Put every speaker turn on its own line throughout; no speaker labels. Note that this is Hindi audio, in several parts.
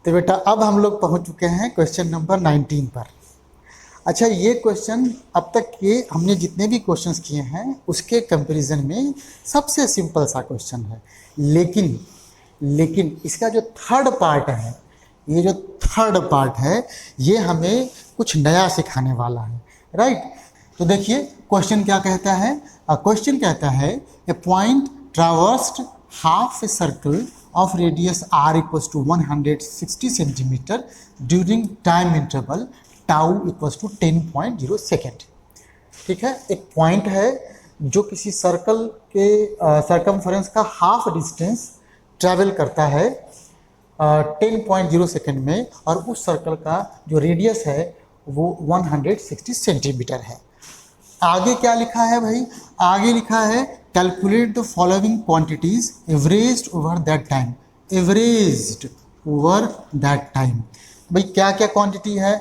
तो बेटा अब हम लोग पहुंच चुके हैं क्वेश्चन नंबर 19 पर। अच्छा, ये क्वेश्चन अब तक के हमने जितने भी क्वेश्चंस किए हैं उसके कंपैरिजन में सबसे सिंपल सा क्वेश्चन है, लेकिन इसका जो थर्ड पार्ट है, ये जो थर्ड पार्ट है ये हमें कुछ नया सिखाने वाला है, राइट। तो देखिए क्वेश्चन क्या कहता है। क्वेश्चन कहता है A point traversed half a circle of radius r equals to 160 centimeter during time interval tau equals to 10.0 second. ठीक है, एक पॉइंट है जो किसी सर्कल के सर्कमफरेंस का हाफ डिस्टेंस ट्रैवल करता है 10.0 सेकेंड में, और उस सर्कल का जो रेडियस है वो 160 सेंटीमीटर है। आगे क्या लिखा है भाई? आगे लिखा है calculate the following quantities averaged over that time. Averaged over that time, भाई क्या क्या क्वांटिटी है?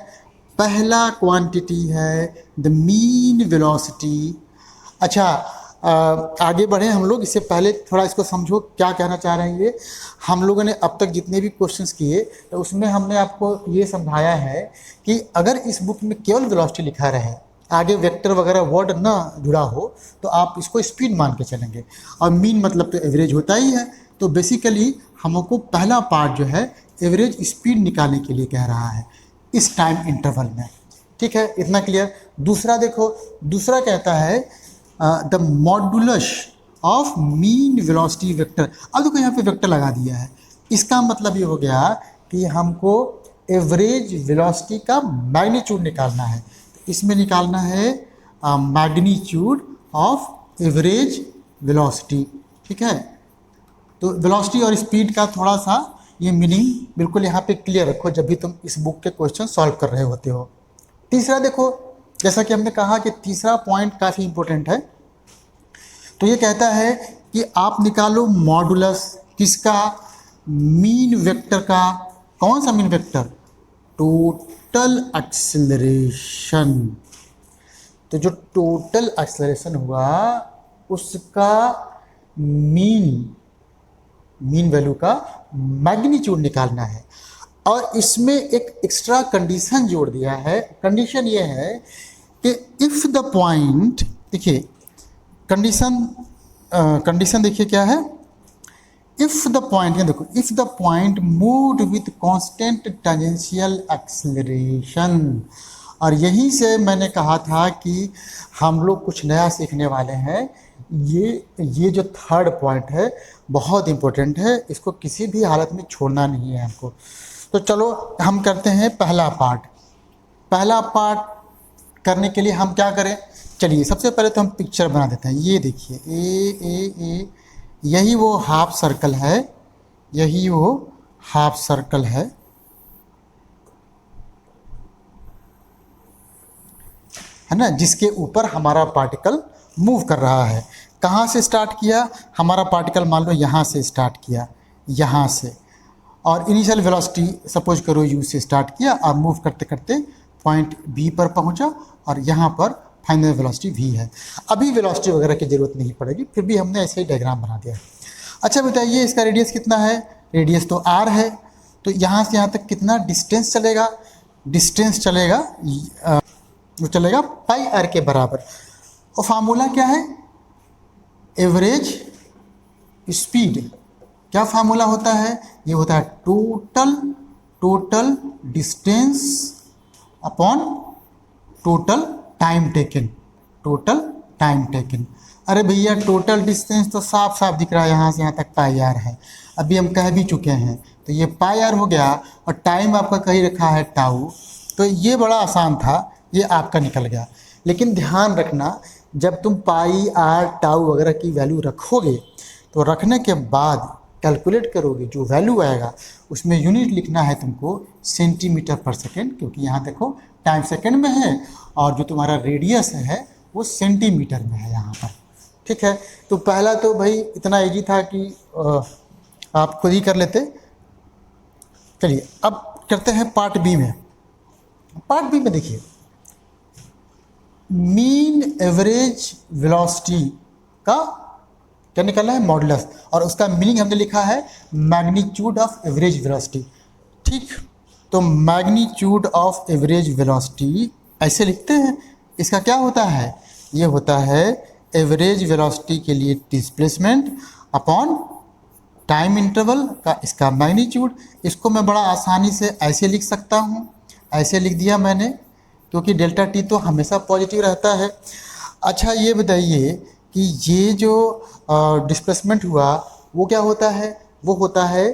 पहला क्वांटिटी है द मीन वेलोसिटी। अच्छा, आगे बढ़े हम लोग, इससे पहले थोड़ा इसको समझो क्या कहना चाह रहे हैं ये। हम लोगों ने अब तक जितने भी क्वेश्चंस किए तो उसमें हमने आपको ये समझाया है कि अगर इस बुक में केवल वेलोसिटी लिखा रहे, आगे वेक्टर वगैरह वर्ड ना जुड़ा हो, तो आप इसको स्पीड मान के चलेंगे, और मीन मतलब तो एवरेज होता ही है। तो बेसिकली हमको पहला पार्ट जो है एवरेज स्पीड निकालने के लिए कह रहा है इस टाइम इंटरवल में। ठीक है, इतना क्लियर। दूसरा देखो, दूसरा कहता है the modulus of mean velocity vector. अब देखो यहाँ पे वेक्टर लगा दिया है, इसका मतलब ये हो गया कि हमको एवरेज वेलोसिटी का मैग्नीट्यूड निकालना है। इसमें निकालना है मैग्नीट्यूड ऑफ एवरेज वेलोसिटी। ठीक है, तो वेलोसिटी और स्पीड का थोड़ा सा ये मीनिंग बिल्कुल यहाँ पे क्लियर रखो जब भी तुम इस बुक के क्वेश्चन सॉल्व कर रहे होते हो। तीसरा देखो, जैसा कि हमने कहा कि तीसरा पॉइंट काफ़ी इंपॉर्टेंट है। तो ये कहता है कि आप निकालो मॉडुलस किसका? मीन वेक्टर का। कौन सा मीन वेक्टर? Total acceleration. तो जो टोटल एक्सेलरेशन हुआ उसका मीन वैल्यू का मैग्नीट्यूड निकालना है। और इसमें एक एक्स्ट्रा कंडीशन जोड़ दिया है। कंडीशन ये है कि इफ़ द पॉइंट, देखिए कंडीशन देखिए क्या है। इफ़ द पॉइंट, देखो, if the point moved with constant tangential acceleration. और यहीं से मैंने कहा था कि हम लोग कुछ नया सीखने वाले हैं। ये जो थर्ड पॉइंट है बहुत इम्पोर्टेंट है, इसको किसी भी हालत में छोड़ना नहीं है हमको। तो चलो हम करते हैं पहला पार्ट। पहला पार्ट करने के लिए हम क्या करें? चलिए सबसे पहले तो हम पिक्चर बना देते हैं। ये देखिए ए, यही वो हाफ सर्कल है, यही वो हाफ सर्कल है ना, जिसके ऊपर हमारा पार्टिकल मूव कर रहा है। कहाँ से स्टार्ट किया? हमारा पार्टिकल मान लो यहाँ से स्टार्ट किया, यहाँ से, और इनिशियल वेलोसिटी सपोज करो u से स्टार्ट किया और मूव करते करते पॉइंट B पर पहुँचा, और यहाँ पर फाइनल वेलोसिटी v है। अभी वेलोसिटी वगैरह की ज़रूरत नहीं पड़ेगी, फिर भी हमने ऐसे ही डायग्राम बना दिया। अच्छा बताइए, इसका रेडियस कितना है? रेडियस तो r है, तो यहाँ से यहाँ तक कितना डिस्टेंस चलेगा? डिस्टेंस चलेगा वो चलेगा पाई r के बराबर। और फार्मूला क्या है? Average speed. क्या फार्मूला होता है? ये होता है total distance upon total time taken. Total time taken. अरे भैया टोटल डिस्टेंस तो साफ साफ दिख रहा है, यहाँ से यहाँ तक पाई आर है, अभी हम कह भी चुके हैं। तो ये पाई आर हो गया, और टाइम आपका कहीं रखा है टाउ। तो ये बड़ा आसान था, ये आपका निकल गया। लेकिन ध्यान रखना, जब तुम पाई आर टाउ वगैरह की वैल्यू रखोगे तो रखने के बाद कैलकुलेट करोगे, जो वैल्यू आएगा उसमें यूनिट लिखना है तुमको सेंटीमीटर पर सेकेंड, क्योंकि यहाँ देखो टाइम सेकेंड में है और जो तुम्हारा रेडियस है वो सेंटीमीटर में है यहाँ पर। ठीक है, तो पहला तो भाई इतना इजी था कि आप खुद ही कर लेते। चलिए अब करते हैं पार्ट बी में। पार्ट बी में देखिए, मीन एवरेज वेलोसिटी का क्या निकलना है? मॉडुलस, और उसका मीनिंग हमने लिखा है मैग्नीट्यूड ऑफ एवरेज वेलोसिटी। ठीक, तो मैग्नीट्यूड ऑफ एवरेज वेलोसिटी ऐसे लिखते हैं। इसका क्या होता है, ये होता है एवरेज वेलोसिटी के लिए डिस्प्लेसमेंट अपॉन टाइम इंटरवल का इसका मैग्नीट्यूड। इसको मैं बड़ा आसानी से ऐसे लिख सकता हूँ, ऐसे लिख दिया मैंने, क्योंकि डेल्टा टी तो हमेशा पॉजिटिव रहता है। अच्छा ये बताइए कि ये जो डिस्प्लेसमेंट हुआ वो क्या होता है, वो होता है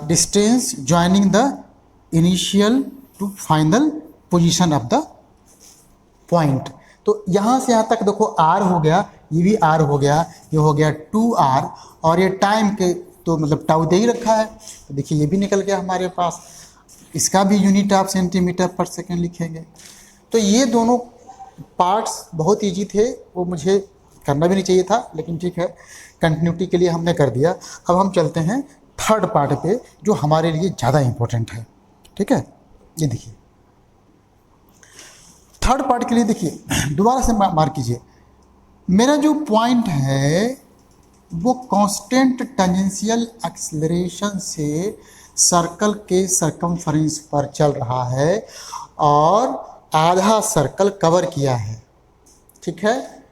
distance joining the initial to final position of the point. तो यहाँ से यहाँ तक देखो r हो गया, ये भी r हो गया, ये हो गया 2r, और ये टाइम के तो मतलब टाउ दे ही रखा है, तो देखिए ये भी निकल गया हमारे पास। इसका भी यूनिट ऑफ सेंटीमीटर पर सेकेंड लिखेंगे। तो ये दोनों पार्ट्स बहुत ईजी थे, वो मुझे करना भी नहीं चाहिए था, लेकिन ठीक है कंटिन्यूटी के लिए हमने कर दिया। अब हम चलते हैं थर्ड पार्ट पे, जो हमारे लिए ज़्यादा इम्पोर्टेंट है। ठीक है, ये देखिए थर्ड पार्ट के लिए देखिए दोबारा से मार्क कीजिए, मेरा जो पॉइंट है वो कांस्टेंट टेंजेंशियल एक्सेलरेशन से सर्कल के सरकमफ्रेंस पर चल रहा है और आधा सर्कल कवर किया है। ठीक है,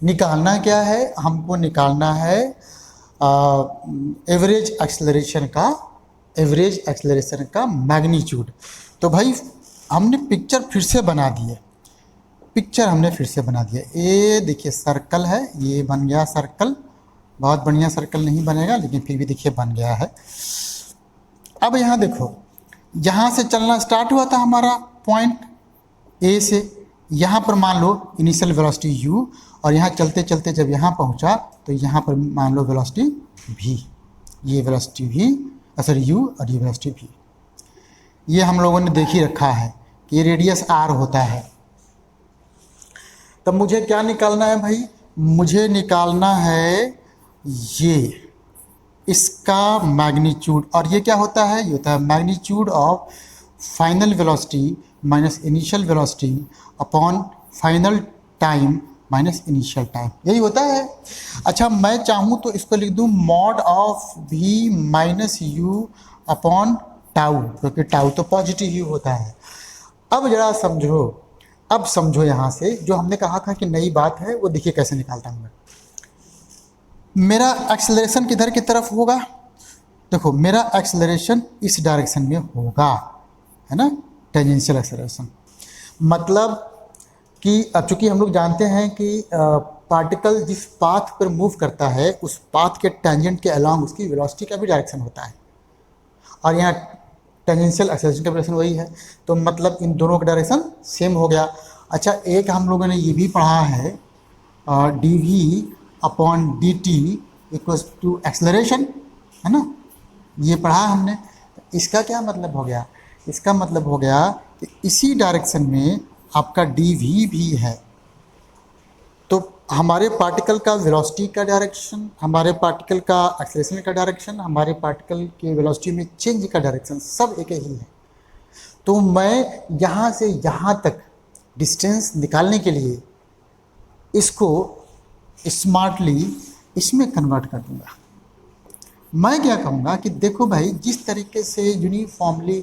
निकालना क्या है, हमको निकालना है एवरेज एक्सेलरेशन का मैग्नीट्यूड। तो भाई हमने पिक्चर फिर से बना दिए, ये देखिए सर्कल है, ये बन गया सर्कल, बहुत बढ़िया सर्कल नहीं बनेगा लेकिन फिर भी देखिए बन गया है। अब यहाँ देखो, यहाँ से चलना स्टार्ट हुआ था हमारा पॉइंट ए से, यहाँ पर मान लो इनिशियल वेलोसिटी u, और यहाँ चलते चलते जब यहाँ पहुँचा तो यहाँ पर मान लो वेलोसिटी v, ये वेलोसिटी v सॉरी u और ये वेलोसिटी v। ये हम लोगों ने देख ही रखा है कि ये रेडियस r होता है। तब मुझे क्या निकालना है भाई, मुझे निकालना है ये इसका मैग्नीट्यूड, और ये क्या होता है, ये होता है magnitude of final velocity minus initial velocity upon final time minus initial time, यही होता है। अच्छा मैं चाहूँ तो इसको लिख दूँ mod of v minus you upon tau, क्योंकि टाउ तो पॉजिटिव यू होता है। अब जरा समझो, अब समझो यहाँ से जो हमने कहा था कि नई बात है वो देखिए कैसे निकालता हूँ मैं। मेरा एक्सेलरेशन किधर की तरफ होगा, देखो मेरा एक्सेलरेशन इस डायरेक्शन में होगा, है ना, टेंजेंशियल एक्सेलरेशन। मतलब कि अब चूंकि हम लोग जानते हैं कि पार्टिकल जिस पाथ पर मूव करता है उस पाथ के टेंजेंट के अलॉन्ग उसकी वेलोसिटी का भी डायरेक्शन होता है, और यहाँ टेंजेंशियल एक्सेलरेशन का डायरेक्शन वही है, तो मतलब इन दोनों का डायरेक्शन सेम हो गया। अच्छा एक हम लोगों ने ये भी पढ़ा है D V upon D T equals to acceleration, है ना, ये पढ़ा हमने। इसका क्या मतलब हो गया, इसका मतलब हो गया कि इसी डायरेक्शन में आपका डी वी भी है, तो हमारे पार्टिकल का वेलोसिटी का डायरेक्शन, हमारे पार्टिकल का एक्सेलरेशन का डायरेक्शन, हमारे पार्टिकल के वेलोसिटी में चेंज का डायरेक्शन सब एक ही है। तो मैं यहाँ से यहाँ तक डिस्टेंस निकालने के लिए इसको स्मार्टली इसमें कन्वर्ट कर दूँगा। मैं क्या कहूँगा कि देखो भाई जिस तरीके से यूनिफॉर्मली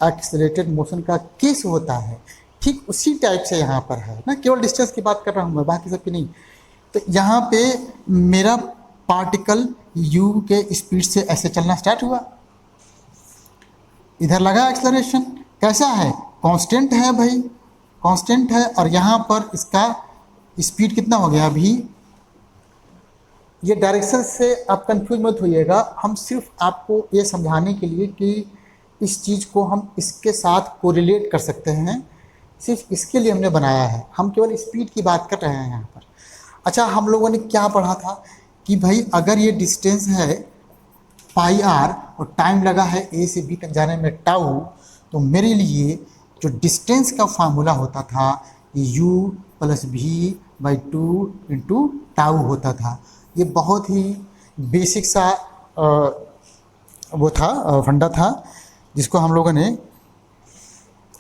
एक्सेलरेटेड मोशन का केस होता है ठीक उसी टाइप से यहाँ पर है ना, केवल डिस्टेंस की बात कर रहा हूँ मैं, बाकी सब की नहीं। तो यहाँ पे मेरा पार्टिकल u के स्पीड से ऐसे चलना स्टार्ट हुआ, इधर लगा एक्सेलरेशन, कैसा है, कांस्टेंट है भाई, कांस्टेंट है, और यहाँ पर इसका स्पीड कितना हो गया अभी। ये डायरेक्शन से आप कंफ्यूज मत होइएगा, हम सिर्फ आपको ये समझाने के लिए कि इस चीज़ को हम इसके साथ कोरिलेट कर सकते हैं, सिर्फ इसके लिए हमने बनाया है। हम केवल स्पीड की बात कर रहे हैं यहाँ पर। अच्छा हम लोगों ने क्या पढ़ा था कि भाई अगर ये डिस्टेंस है पाई आर और टाइम लगा है ए से बी तक जाने में टाउ, तो मेरे लिए जो डिस्टेंस का फार्मूला होता था u plus V by 2 into tau होता था। ये बहुत ही बेसिक सा वो था, फंडा था, जिसको हम लोगों ने,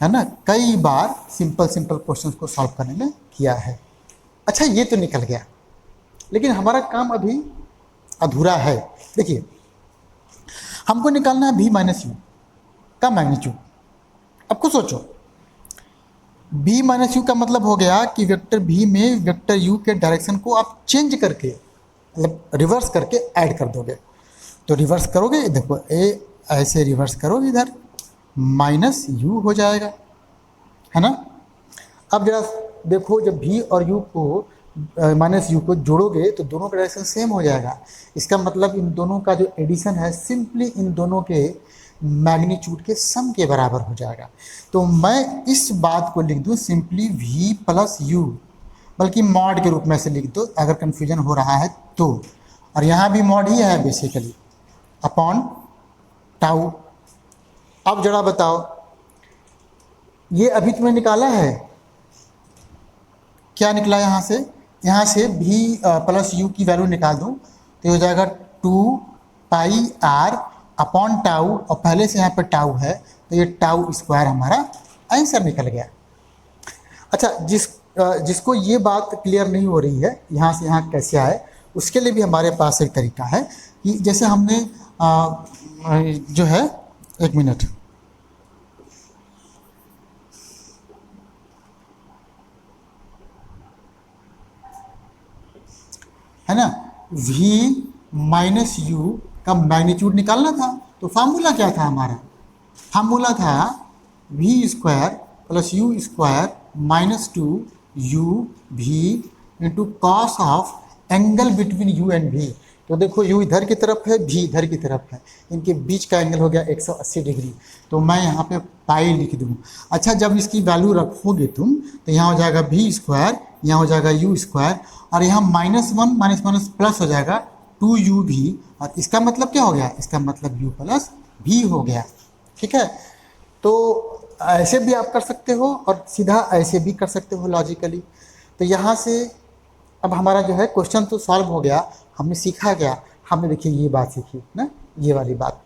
है ना, कई बार सिंपल क्वेश्चंस को सॉल्व करने में किया है। अच्छा ये तो निकल गया, लेकिन हमारा काम अभी अधूरा है। देखिए हमको निकालना है v माइनस यू, का मैग्नीट्यूड। अब कुछ सोचो, v माइनस यू का मतलब हो गया कि वेक्टर v में वेक्टर u के डायरेक्शन को आप चेंज करके, मतलब रिवर्स करके ऐड कर दोगे। तो रिवर्स करोगे, देखो ए ऐसे रिवर्स करोगे, इधर माइनस u हो जाएगा, है ना। अब जरा देखो, जब v और u को माइनस यू को जोड़ोगे तो दोनों का डायरेक्शन सेम हो जाएगा। इसका मतलब इन दोनों का जो एडिशन है सिंपली इन दोनों के मैग्नीट्यूड के सम के बराबर हो जाएगा। तो मैं इस बात को लिख दूँ सिंपली v प्लस यू, बल्कि मॉड के रूप में से लिख दो अगर कन्फ्यूजन हो रहा है तो। और यहाँ भी मॉड ही है बेसिकली, अपॉन टाउ। अब जरा बताओ, ये अभी तुमने निकाला है, क्या निकला यहाँ से? यहाँ से v प्लस यू की वैल्यू निकाल दूँ तो हो जाएगा 2 पाई r अपॉन टाउ, और पहले से यहाँ पे टाउ है तो ये टाउ स्क्वायर हमारा आंसर निकल गया। अच्छा, जिसको ये बात क्लियर नहीं हो रही है यहाँ से यहाँ कैसे आए, उसके लिए भी हमारे पास एक तरीका है कि जैसे हमने जो है, एक मिनट, है ना, v माइनस यू का मैग्नीट्यूड निकालना था। तो फार्मूला क्या था हमारा? फार्मूला था v square plus you square minus 2 u v into cos of angle between u and v। तो देखो u इधर की तरफ है, v इधर की तरफ है, इनके बीच का एंगल हो गया 180 डिग्री। तो मैं यहाँ पे पाई लिख दूँ। अच्छा, जब इसकी वैल्यू रखोगे तुम तो यहाँ हो जाएगा v स्क्वायर, यहाँ हो जाएगा u स्क्वायर, और यहाँ माइनस माइनस प्लस हो जाएगा 2uv, और इसका मतलब क्या हो गया? इसका मतलब u प्लस v हो गया। ठीक है, तो ऐसे भी आप कर सकते हो और सीधा ऐसे भी कर सकते हो लॉजिकली। तो यहाँ से अब हमारा जो है क्वेश्चन तो सॉल्व हो गया, हमने सीखा क्या? हमने देखिए ये बात सीखी ना, ये वाली बात।